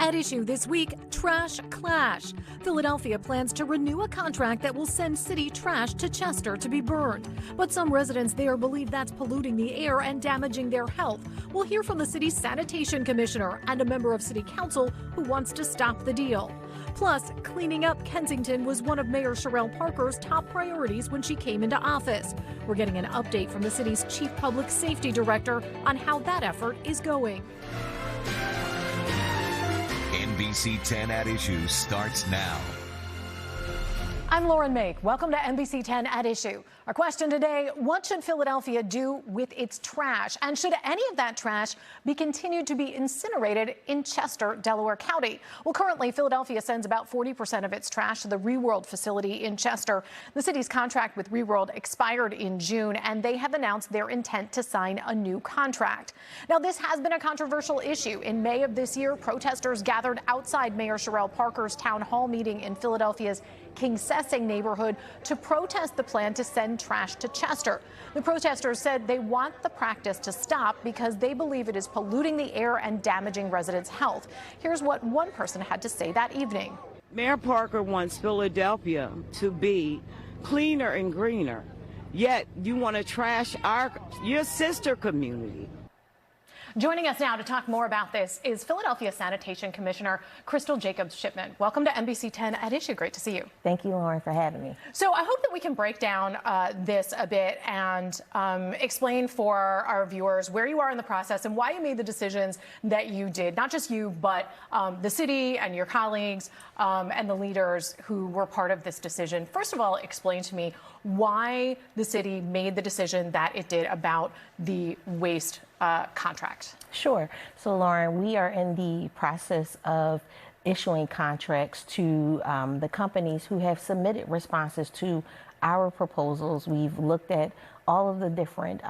At issue this week, trash clash. Philadelphia plans to renew a contract that will send city trash to Chester to be burned. But some residents there believe that's polluting the air and damaging their health. We'll hear from the city's sanitation commissioner and a member of city council who wants to stop the deal. Plus, cleaning up Kensington was one of Mayor Cherelle Parker's top priorities when she came into office. We're getting an update from the city's chief public safety director on how that effort is going. NBC10 At Issue starts now. I'm Lauren Mayk. Welcome to NBC10 At Issue. Our question today, what should Philadelphia do with its trash? And should any of that trash be continued to be incinerated in Chester, Delaware County? Well, currently, Philadelphia sends about 40% of its trash to the ReWorld facility in Chester. The city's contract with ReWorld expired in June, and they have announced their intent to sign a new contract. Now, this has been a controversial issue. In May of this year, protesters gathered outside Mayor Cherelle Parker's town hall meeting in Philadelphia's Kensington neighborhood to protest the plan to send trash to Chester. The protesters said they want the practice to stop because they believe it is polluting the air and damaging residents' health. Here's what one person had to say that evening. Mayor Parker wants Philadelphia to be cleaner and greener, yet you want to trash your sister community. Joining us now to talk more about this is Philadelphia Sanitation Commissioner Crystal Jacobs-Shipman. Welcome to NBC10 At Issue. Great to see you. Thank you, Lauren, for having me. So I hope that we can break down this a bit and explain for our viewers where you are in the process and why you made the decisions that you did. Not just you, but the city and your colleagues and the leaders who were part of this decision. First of all, explain to me why the city made the decision that it did about the waste contract. Sure. So, Lauren, we are in the process of issuing contracts to the companies who have submitted responses to our proposals. We've looked at all of the different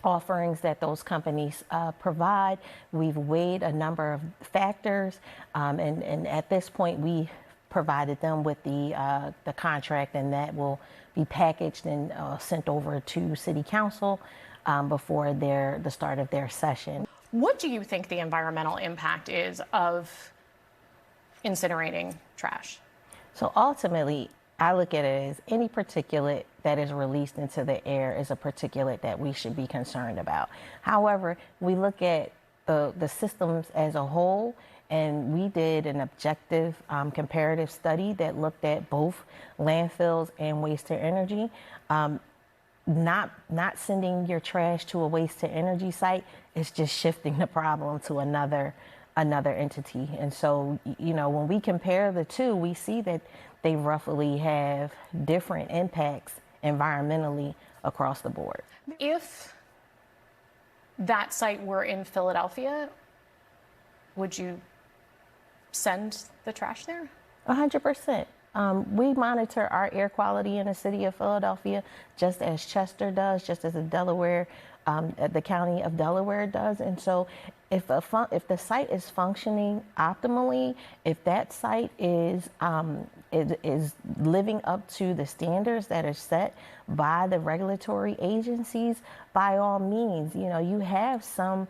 offerings that those companies provide. We've weighed a number of factors, and at this point, we provided them with the contract, and that will be packaged and sent over to City Council before the start of their session. What do you think the environmental impact is of incinerating trash? So ultimately, I look at it as any particulate that is released into the air is a particulate that we should be concerned about. However, we look at the systems as a whole, and we did an objective comparative study that looked at both landfills and waste to energy. Not sending your trash to a waste to energy site is just shifting the problem to another entity. And so, you know, when we compare the two, we see that they roughly have different impacts environmentally across the board. If that site were in Philadelphia, would you send the trash there? 100%. We monitor our air quality in the city of Philadelphia, just as Chester does, just as the county of Delaware does. And so if the site is functioning optimally, if that site is living up to the standards that are set by the regulatory agencies, by all means, you know, you have some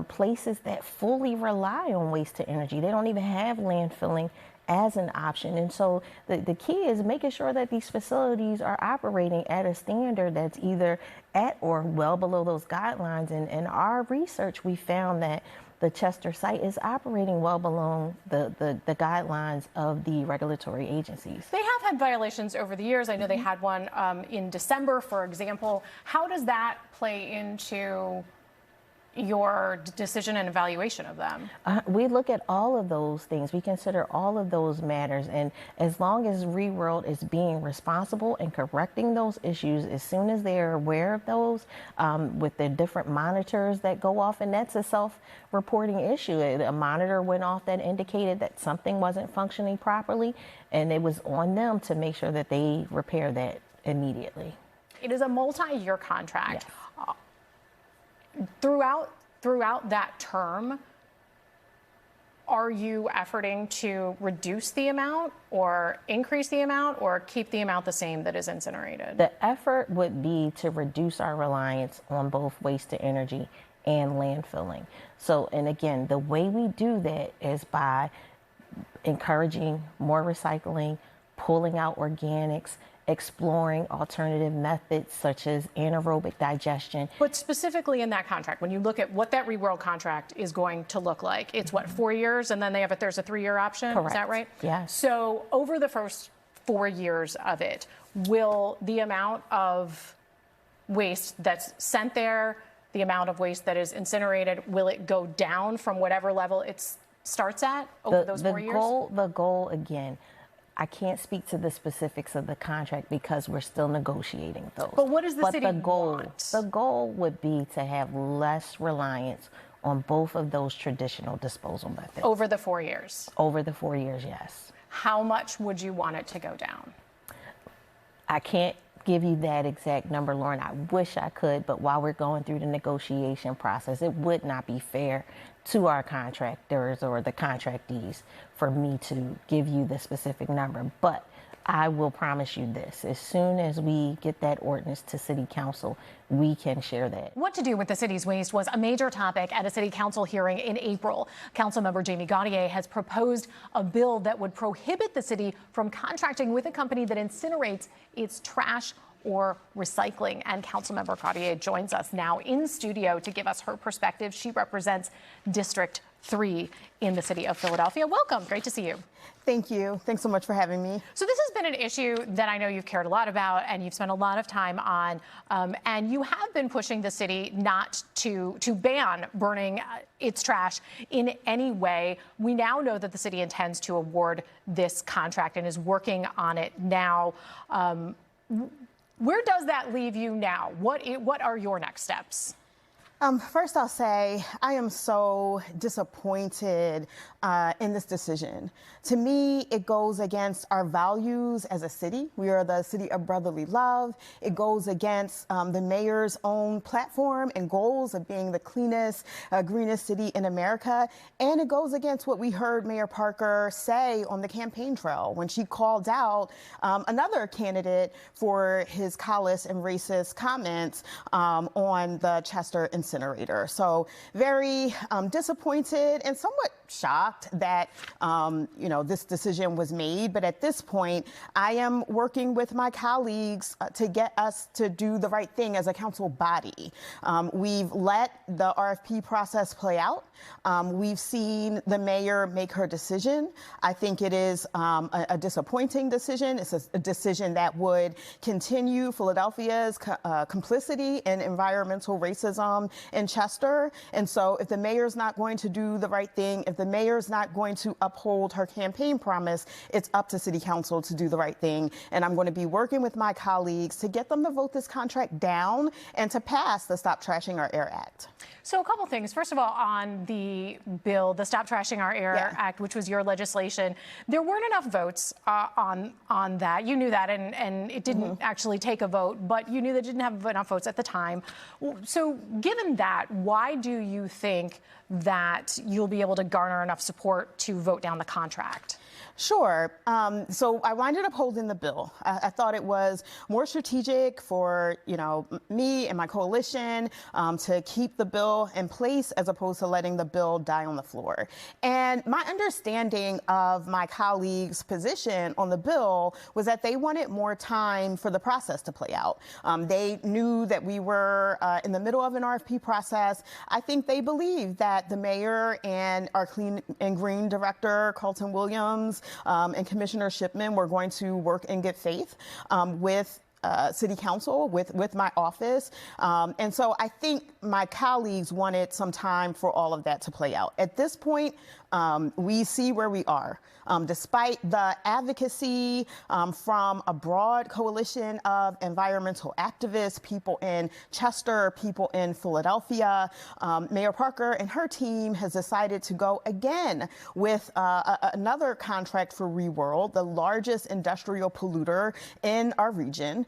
places that fully rely on waste to energy. They don't even have landfilling as an option. And so the key is making sure that these facilities are operating at a standard that's either at or well below those guidelines. And in our research, we found that the Chester site is operating well below the guidelines of the regulatory agencies. They have had violations over the years. I know they had one in December, for example. How does that play into your decision and evaluation of them? We look at all of those things. We consider all of those matters. And as long as ReWorld is being responsible and correcting those issues as soon as they're aware of those, with the different monitors that go off, and that's a self-reporting issue. A monitor went off that indicated that something wasn't functioning properly, and it was on them to make sure that they repair that immediately. It is a multi-year contract. Yes. Throughout that term, are you efforting to reduce the amount or increase the amount or keep the amount the same that is incinerated? The effort would be to reduce our reliance on both waste to energy and landfilling. So, and again, the way we do that is by encouraging more recycling, pulling out organics, exploring alternative methods such as anaerobic digestion. But specifically in that contract, when you look at what that Reworld contract is going to look like, it's what, 4 years, and then there's a 3-year option? Correct. Is that right? Yes. So over the first 4 years of it, will the amount of waste that's sent there, the amount of waste that is incinerated, will it go down from whatever level it starts at over those 4 years? The goal, again, I can't speak to the specifics of the contract because we're still negotiating those. But what does the city want? The goal would be to have less reliance on both of those traditional disposal methods. Over the 4 years? Over the 4 years, yes. How much would you want it to go down? I can't give you that exact number, Lauren. I wish I could, but while we're going through the negotiation process, it would not be fair to our contractors or the contractees for me to give you the specific number. But I will promise you this, as soon as we get that ordinance to City Council, we can share that. What to do with the city's waste was a major topic at a City Council hearing in April. Councilmember Jamie Gaudier has proposed a bill that would prohibit the city from contracting with a company that incinerates its trash or recycling. And Councilmember Gaudier joins us now in studio to give us her perspective. She represents District 3 in the city of Philadelphia. Welcome. Great to see you. Thank you. Thanks so much for having me. So this has been an issue that I know you've cared a lot about and you've spent a lot of time on, and you have been pushing the city not to ban burning its trash in any way. We now know that the city intends to award this contract and is working on it now. Where does that leave you now? What are your next steps? First, I'll say I am so disappointed in this decision. To me, it goes against our values as a city. We are the city of brotherly love. It goes against the mayor's own platform and goals of being the cleanest, greenest city in America. And it goes against what we heard Mayor Parker say on the campaign trail when she called out another candidate for his callous and racist comments on the Chester incinerator. So very disappointed and somewhat shocked that, this decision was made. But at this point, I am working with my colleagues to get us to do the right thing as a council body. We've let the RFP process play out. We've seen the mayor make her decision. I think it is a disappointing decision. It's a decision that would continue Philadelphia's complicity in environmental racism in Chester. And so if the mayor's not going to do the right thing, if the mayor's not going to uphold her campaign promise, it's up to City Council to do the right thing. And I'm going to be working with my colleagues to get them to vote this contract down and to pass the Stop Trashing Our Air Act. So a couple things. First of all, on the bill, the Stop Trashing Our Air Act, which was your legislation, there weren't enough votes on that. You knew that, and it didn't actually take a vote, but you knew that it didn't have enough votes at the time. So given that, why do you think that you'll be able to garner enough support to vote down the contract? Sure. So I winded up holding the bill. I thought it was more strategic for, me and my coalition to keep the bill in place as opposed to letting the bill die on the floor. And my understanding of my colleagues' position on the bill was that they wanted more time for the process to play out. They knew that we were in the middle of an RFP process. I think they believed that the mayor and our Clean and Green director, Carlton Williams, and Commissioner Shipman were going to work in good faith with City Council, with my office. And so I think my colleagues wanted some time for all of that to play out. At this point, we see where we are. Despite the advocacy from a broad coalition of environmental activists, people in Chester, people in Philadelphia, Mayor Parker and her team has decided to go again with another contract for Reworld, the largest industrial polluter in our region,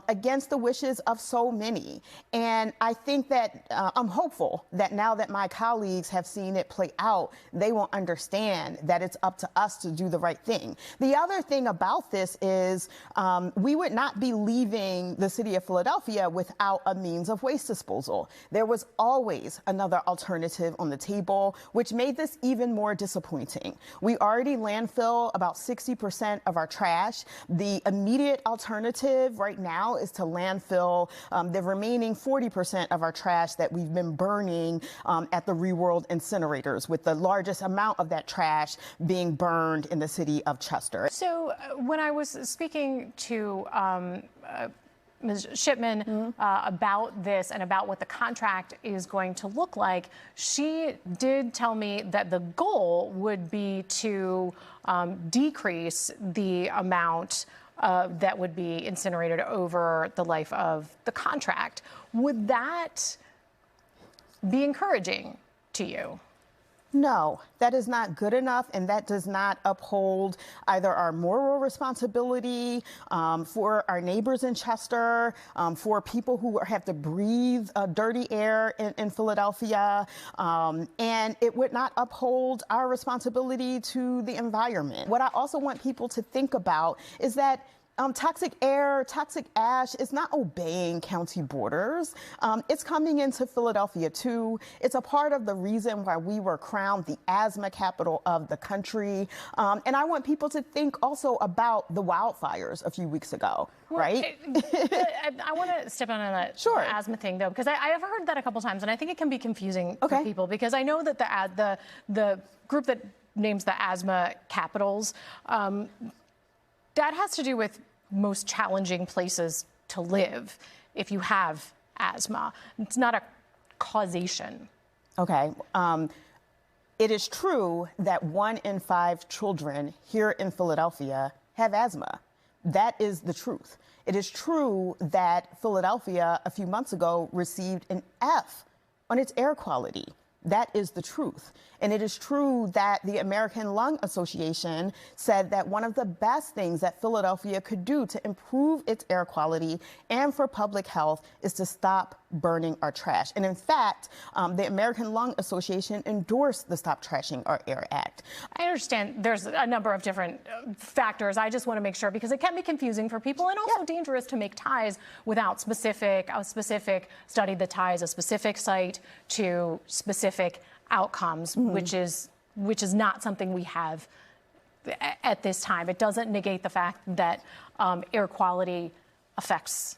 against the wishes of so many. And I think that that I'm hopeful that now that my colleagues have seen it play out, they will understand that it's up to us to do the right thing. The other thing about this is we would not be leaving the city of Philadelphia without a means of waste disposal. There was always another alternative on the table, which made this even more disappointing. We already landfill about 60% of our trash. The immediate alternative right now is to landfill the remaining 40% of our trash that we've been burning at the Reworld incinerators, with the largest amount of that trash being burned in the city of Chester. So when I was speaking to Ms. Shipman about this and about what the contract is going to look like, she did tell me that the goal would be to decrease the amount that would be incinerated over the life of the contract. Would that be encouraging to you? No, that is not good enough, and that does not uphold either our moral responsibility for our neighbors in Chester, for people who have to breathe dirty air in Philadelphia, and it would not uphold our responsibility to the environment. What I also want people to think about is that toxic air, toxic ash is not obeying county borders. It's coming into Philadelphia too. It's a part of the reason why we were crowned the asthma capital of the country. And I want people to think also about the wildfires a few weeks ago, right? I want to step on that asthma thing though, because I have heard that a couple times, and I think it can be confusing for people, because I know that the group that names the asthma capitals, that has to do with most challenging places to live if you have asthma. It's not a causation. Okay. It is true that 1 in 5 children here in Philadelphia have asthma. That is the truth. It is true that Philadelphia a few months ago received an F on its air quality. That is the truth. And it is true that the American Lung Association said that one of the best things that Philadelphia could do to improve its air quality and for public health is to stop burning our trash. And in fact, the American Lung Association endorsed the Stop Trashing Our Air Act. I understand there's a number of different factors. I just want to make sure, because it can be confusing for people and also dangerous to make ties without a specific study that ties a specific site to specific outcomes, which is not something we have at this time. It doesn't negate the fact that air quality affects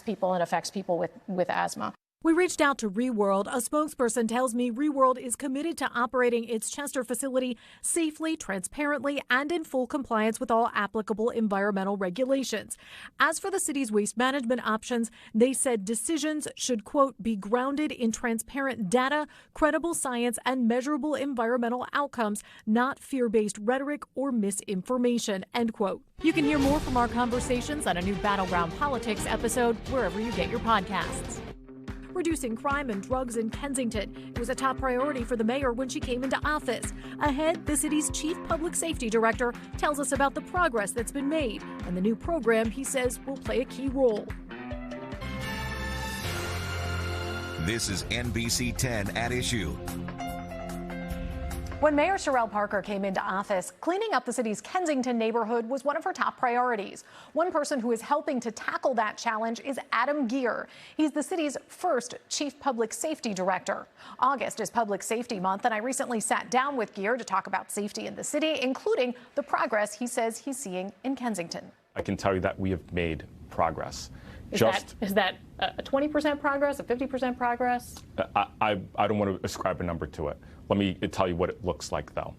people and affects people with asthma. We reached out to Reworld. A spokesperson tells me Reworld is committed to operating its Chester facility safely, transparently, and in full compliance with all applicable environmental regulations. As for the city's waste management options, they said decisions should, quote, be grounded in transparent data, credible science, and measurable environmental outcomes, not fear-based rhetoric or misinformation, end quote. You can hear more from our conversations on a new Battleground Politics episode wherever you get your podcasts. Reducing crime and drugs in Kensington. It was a top priority for the mayor when she came into office. Ahead, the city's chief public safety director tells us about the progress that's been made and the new program he says will play a key role. This is NBC10 At Issue. When Mayor Cherelle Parker came into office, cleaning up the city's Kensington neighborhood was one of her top priorities. One person who is helping to tackle that challenge is Adam Geer. He's the city's first chief public safety director. August is Public Safety Month, and I recently sat down with Geer to talk about safety in the city, including the progress he says he's seeing in Kensington. I can tell you that we have made progress. Is that a 20% progress, a 50% progress? I don't want to ascribe a number to it. Let me tell you what it looks like, though.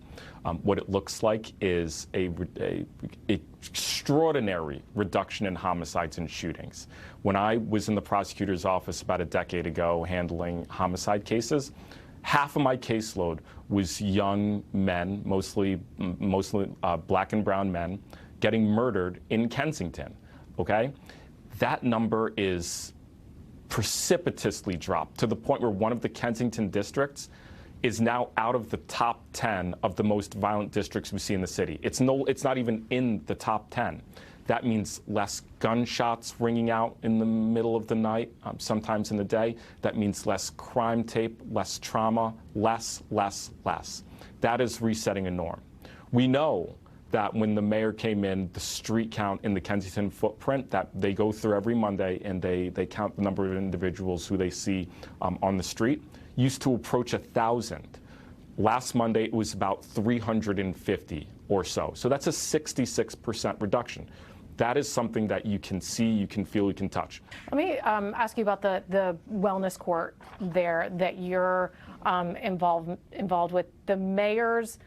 What it looks like is a extraordinary reduction in homicides and shootings. When I was in the prosecutor's office about a decade ago handling homicide cases, half of my caseload was young men, mostly black and brown men, getting murdered in Kensington, okay? That number is precipitously dropped to the point where one of the Kensington districts is now out of the top 10 of the most violent districts we see in the city. It's not even in the top 10. That means less gunshots ringing out in the middle of the night, sometimes in the day. That means less crime tape, less trauma, less. That is resetting a norm. We know that when the mayor came in, the street count in the Kensington footprint that they go through every Monday, and they count the number of individuals who they see on the street, used to approach 1,000. Last Monday, it was about 350 or so. So that's a 66% reduction. That is something that you can see, you can feel, you can touch. Let me ask you about the wellness court there that you're involved with. The mayor's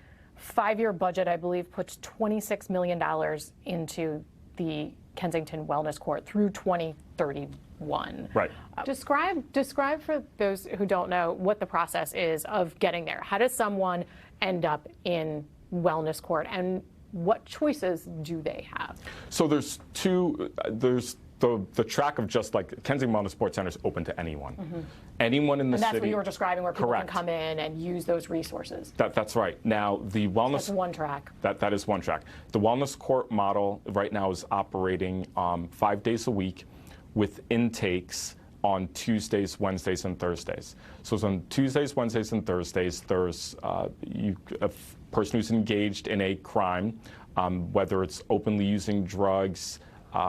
5-year budget, I believe, puts $26 million into the Kensington Wellness Court through 2031. Right. Describe for those who don't know what the process is of getting there. How does someone end up in wellness court, and what choices do they have? So there's the track of just like Kensington Wellness Sports Center is open to anyone. Mm-hmm. Anyone in the city. And that's what you were describing, where people can come in and use those resources. That's right. Now, the wellness. That's one track. That is one track. The wellness court model right now is operating 5 days a week with intakes on Tuesdays, Wednesdays, and Thursdays. So it's on Tuesdays, Wednesdays, and Thursdays, there's a person who's engaged in a crime, whether it's openly using drugs,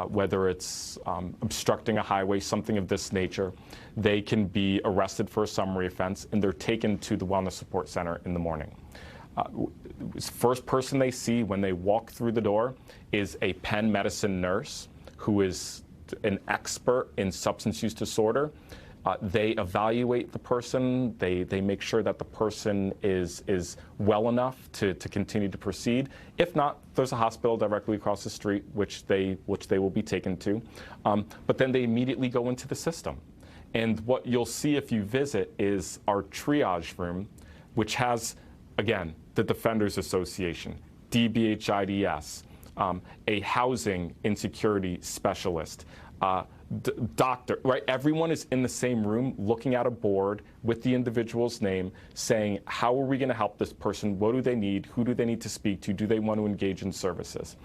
whether it's obstructing a highway, something of this nature. They can be arrested for a summary offense, and they're taken to the Wellness Support Center in the morning. First person they see when they walk through the door is a Penn medicine nurse who is an expert in substance use disorder. They evaluate the person. They make sure that the person is well enough to continue to proceed. If not, there's a hospital directly across the street which they will be taken to. But then they immediately go into the system. And what you'll see if you visit is our triage room, which has, again, the Defenders Association, DBHIDS, a housing insecurity specialist, doctor, right? Everyone is in the same room looking at a board with the individual's name saying, how are we going to help this person? What do they need? Who do they need to speak to? Do they want to engage in services?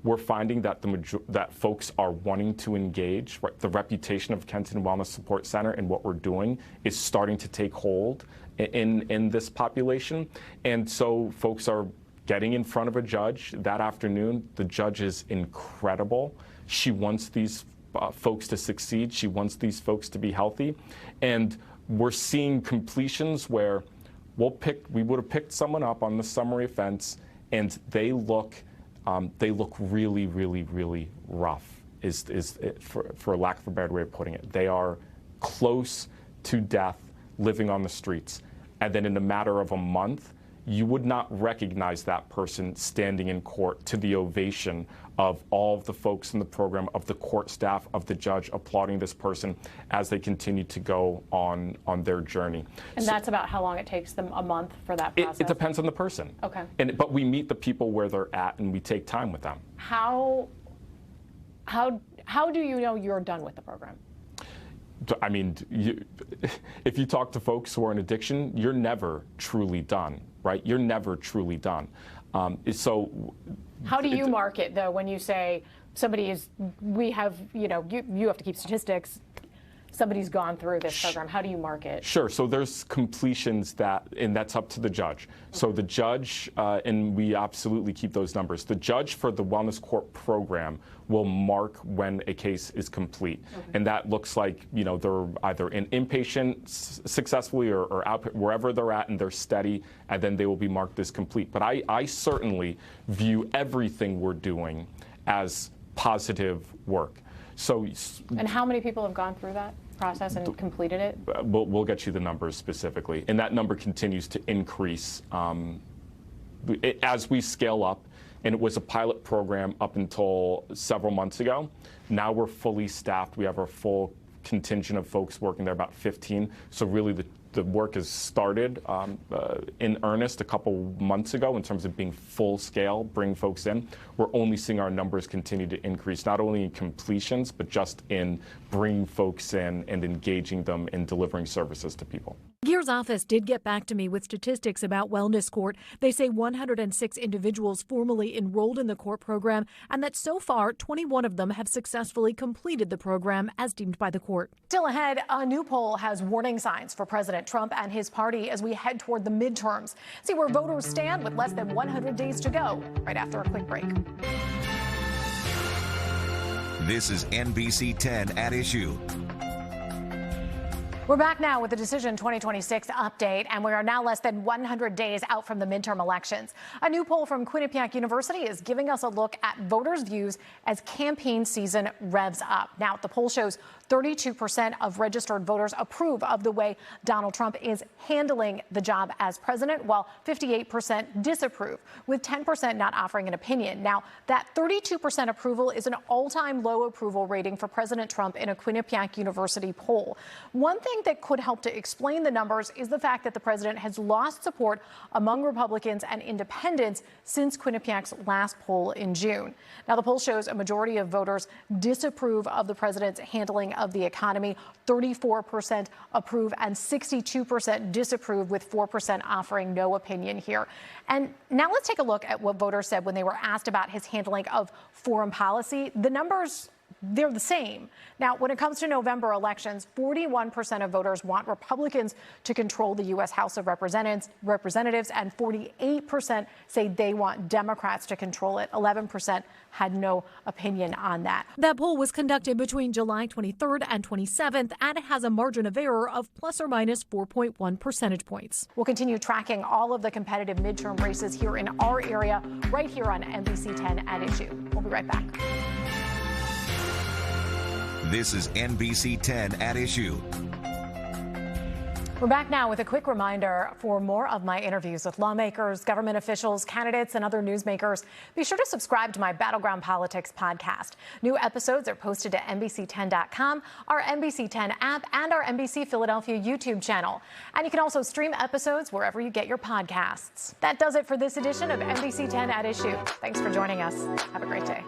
We're finding that that folks are wanting to engage. Right? The reputation of Kensington Wellness Support Center and what we're doing is starting to take hold in this population. And so folks are getting in front of a judge that afternoon. The judge is incredible. She wants these folks to succeed. She wants these folks to be healthy. And we're seeing completions where we would have picked someone up on the summary offense, and they look really, really, really rough, for lack of a better way of putting it. They are close to death, living on the streets. And then in a matter of a month, you would not recognize that person standing in court to the ovation of all of the folks in the program, of the court staff, of the judge applauding this person as they continue to go on their journey. And so that's about how long it takes them, a month for that process? It depends on the person. Okay. But we meet the people where they're at, and we take time with them. How do you know you're done with the program? I mean, if you talk to folks who are in addiction, you're never truly done, right? You're never truly done. So, how do you mark it, though, when you say somebody is, you have to keep statistics, somebody's gone through this program? How do you mark it? Sure. So there's completions and that's up to the judge. Okay. So the judge, and we absolutely keep those numbers. The judge for the Wellness Court program will mark when a case is complete. Okay. And that looks like, they're either in inpatient successfully or out wherever they're at, and they're steady, and then they will be marked as complete. But I certainly view everything we're doing as positive work. So, and how many people have gone through that process and completed it? We'll get you the numbers specifically, and that number continues to increase as we scale up. And it was a pilot program up until several months ago. Now we're fully staffed. We have our full contingent of folks working there, about 15. So really the work has started in earnest a couple months ago in terms of being full scale, bring folks in. We're only seeing our numbers continue to increase, not only in completions, but just in bringing folks in and engaging them in delivering services to people. Gear's office did get back to me with statistics about Wellness Court. They say 106 individuals formally enrolled in the court program, and that so far 21 of them have successfully completed the program as deemed by the court. Still ahead, a new poll has warning signs for President Trump and his party as we head toward the midterms. See where voters stand with less than 100 days to go, right after a quick break. This is NBC 10 At Issue. We're back now with the Decision 2026 update, and we are now less than 100 days out from the midterm elections. A new poll from Quinnipiac University is giving us a look at voters' views as campaign season revs up. Now, the poll shows 32% of registered voters approve of the way Donald Trump is handling the job as president, while 58% disapprove, with 10% not offering an opinion. Now, that 32% approval is an all-time low approval rating for President Trump in a Quinnipiac University poll. One thing that could help to explain the numbers is the fact that the president has lost support among Republicans and independents since Quinnipiac's last poll in June. Now, the poll shows a majority of voters disapprove of the president's handling of the economy. 34% approve and 62% disapprove, with 4% offering no opinion here. And now let's take a look at what voters said when they were asked about his handling of foreign policy. The numbers, they're the same. Now, when it comes to November elections, 41% of voters want Republicans to control the U.S. House of Representatives, and 48% say they want Democrats to control it. 11% had no opinion on that. That poll was conducted between July 23rd and 27th, and it has a margin of error of plus or minus 4.1 percentage points. We'll continue tracking all of the competitive midterm races here in our area, right here on NBC 10 At Issue. We'll be right back. This is NBC 10 At Issue. We're back now with a quick reminder for more of my interviews with lawmakers, government officials, candidates, and other newsmakers. Be sure to subscribe to my Battleground Politics podcast. New episodes are posted to NBC10.com, our NBC10 app, and our NBC Philadelphia YouTube channel. And you can also stream episodes wherever you get your podcasts. That does it for this edition of NBC10 At Issue. Thanks for joining us. Have a great day.